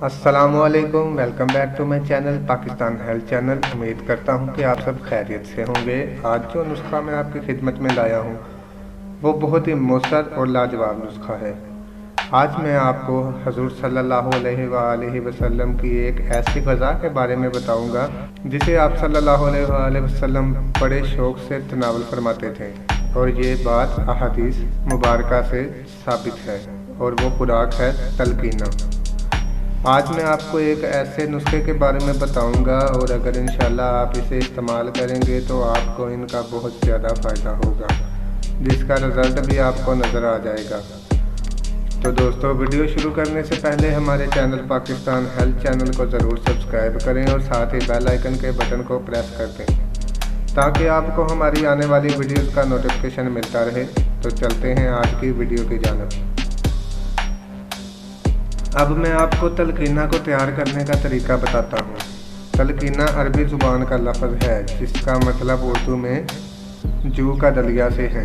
अस्सलामुअलैकुम, welcome back to my channel Pakistan health channel. उम्मीद करता हूँ कि आप सब खैरियत से होंगे। आज जो नुस्खा मैं आपकी खिदमत में लाया हूँ वो बहुत ही मौसर और लाजवाब नुस्खा है। आज मैं आपको हजूर सल्लल्लाहु अलैहि वसल्लम की एक ऐसी ग़िज़ा के बारे में बताऊँगा जिसे आप सल्लल्लाहु अलैहि वसल्लम बड़े शौक़ से तनावल फरमाते थे, और ये बात अहादीस मुबारका से साबित है, और वो खुराक है तलकीना। आज मैं आपको एक ऐसे नुस्खे के बारे में बताऊंगा, और अगर इंशाल्लाह आप इसे इस्तेमाल करेंगे तो आपको इनका बहुत ज़्यादा फ़ायदा होगा, जिसका रिज़ल्ट भी आपको नज़र आ जाएगा। तो दोस्तों, वीडियो शुरू करने से पहले हमारे चैनल पाकिस्तान हेल्थ चैनल को ज़रूर सब्सक्राइब करें और साथ ही बेल आइकन के बटन को प्रेस कर दें, ताकि आपको हमारी आने वाली वीडियोज़ का नोटिफिकेशन मिलता रहे। तो चलते हैं आज की वीडियो की जानिब। अब मैं आपको तलकीना को तैयार करने का तरीका बताता हूँ। तलकीना अरबी ज़ुबान का लफ्ज़ है जिसका मतलब उर्दू में जू का दलिया से है,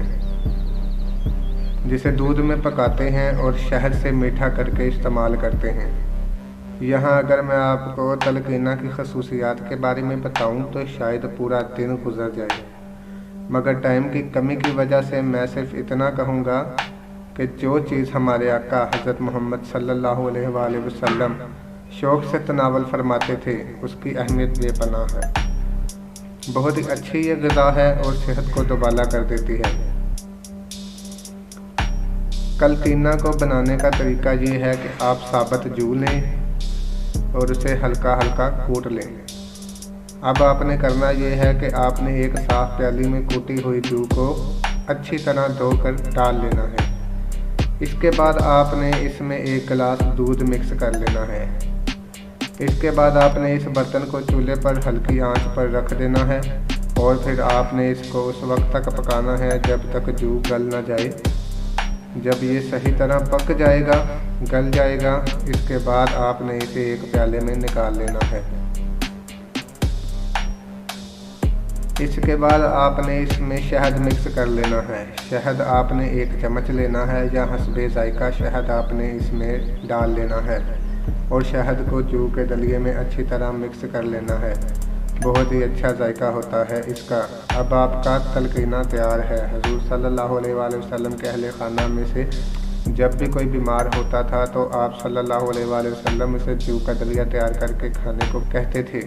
जिसे दूध में पकाते हैं और शहद से मीठा करके इस्तेमाल करते हैं। यहाँ अगर मैं आपको तलकीना की खसूसियात के बारे में बताऊँ तो शायद पूरा दिन गुजर जाए, मगर टाइम की कमी की वजह से मैं सिर्फ इतना कहूँगा कि जो चीज़ हमारे आका हज़रत मोहम्मद सल्लल्लाहु अलैहि वसल्लम शौक़ से तनावल फरमाते थे उसकी अहमियत बेपनाह है। बहुत ही अच्छी ये ग़िज़ा है और सेहत को दोबाला कर देती है। तलकीना को बनाने का तरीका ये है कि आप साबुत जू लें और उसे हल्का हल्का कूट लें। अब आपने करना ये है कि आपने एक साफ़ प्याली में कूटी हुई जू को अच्छी तरह धोकर डाल लेना है। इसके बाद आपने इसमें एक गिलास दूध मिक्स कर लेना है। इसके बाद आपने इस बर्तन को चूल्हे पर हल्की आंच पर रख देना है, और फिर आपने इसको उस वक्त तक पकाना है जब तक जू गल ना जाए। जब ये सही तरह पक जाएगा, गल जाएगा, इसके बाद आपने इसे एक प्याले में निकाल लेना है। इसके बाद आपने इसमें शहद मिक्स कर लेना है। शहद आपने 1 चम्मच लेना है या हस्बे जायका शहद आपने इसमें डाल लेना है, और शहद को जू के दलिए में अच्छी तरह मिक्स कर लेना है। बहुत ही अच्छा जायका होता है इसका। अब आपका तलकीना तैयार है। हजूर सल्लल्लाहु अलैहि वसल्लम के अहले खाना में से जब भी कोई बीमार होता था तो आप सल्लल्लाहु अलैहि वसल्लम उसे जू का दलिया तैयार करके खाने को कहते थे।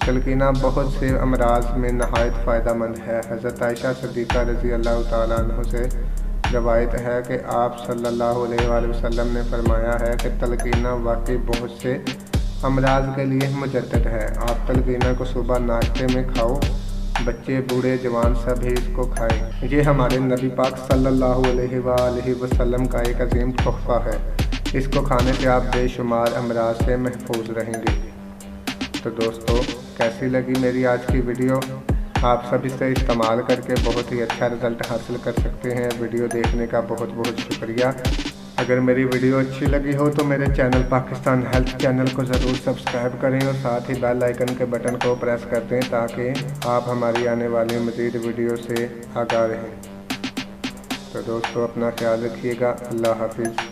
तलकीना बहुत से अमराज में नहायत फ़ायदा मंद है। हज़रत आयशा सिद्दीक़ा रज़ी अल्लाह तआला अन्हा से रवायत है कि आप सल्लल्लाहु अलैहि वसल्लम ने फरमाया है कि तलकीना वाकई बहुत से अमराज के लिए मुजद्दद है। आप तलकीना को सुबह नाश्ते में खाओ, बच्चे बूढ़े जवान सभी इसको खाएं। ये हमारे नबी पाक सल्लल्लाहु अलैहि वसल्लम का एक अजीम तोहफ़ा है। इसको खाने से आप बेशुमार अमराज से महफूज रहेंगे। तो दोस्तों, कैसी लगी मेरी आज की वीडियो? आप सब इसे इस्तेमाल करके बहुत ही अच्छा रिज़ल्ट हासिल कर सकते हैं। वीडियो देखने का बहुत बहुत शुक्रिया। अगर मेरी वीडियो अच्छी लगी हो तो मेरे चैनल पाकिस्तान हेल्थ चैनल को ज़रूर सब्सक्राइब करें और साथ ही बेल आइकन के बटन को प्रेस कर दें, ताकि आप हमारी आने वाली मज़ीद वीडियो से आगाह रहें। तो दोस्तों, अपना ख्याल रखिएगा। अल्लाह हाफिज़।